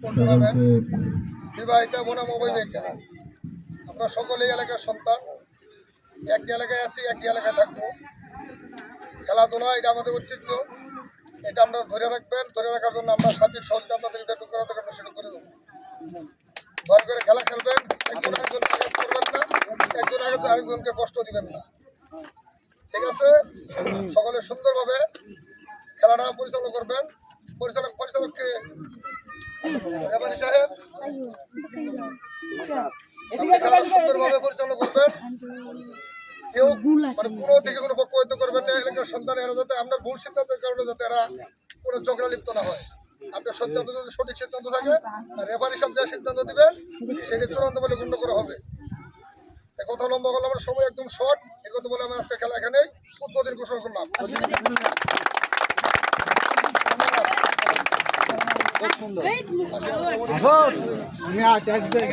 Tournament বিবাহিতা বনাম অবিবাহিতা। আমরা সকলেই এলাকার সন্তান, একই এলাকায় আছি, একই এলাকায় থাকবো। খেলাধুলা এটা আমাদের ঐতিহ্য, এটা আমরা ধরে রাখবেন। ধরে রাখার জন্য আমরা সার্বিক সহযোগিতা আপনাদের যেটুকু করা দরকার সেটা করে দেবো। ভয় করে খেলা খেলবেন, একজন আরেকজনকে আঘাত করবেন না, একজন আরেকজনকে কষ্ট দিবেন না, ঠিক আছে? সকলে সুন্দরভাবে খেলাটা পরিচালনা করবেন। পরিচালককে রেফারি সাহেব খেলাটা সুন্দরভাবে পরিচালনা করবেন। কেউ মানে কোনো থেকে কোনো পক্ষপাতিত্ব করবেন না। এলাকার সন্তান এরা যাতে আপনার ভুল সিদ্ধান্তের কারণে যাতে এরা কোনো ঝগড়া লিপ্ত না হয়। আপনার সিদ্ধান্ত যদি সঠিক সিদ্ধান্ত থাকে, রেফারি সাহেব যা সিদ্ধান্ত দিবেন সেটা চূড়ান্ত বলে গণ্য করা হবে। এই কথা লম্বা করলে আমার সময় একদম শর্ট। এই কথা বলে আমি আজকে খেলা এখানেই উদ্বোধন ঘোষণা করলাম। খুব সুন্দর।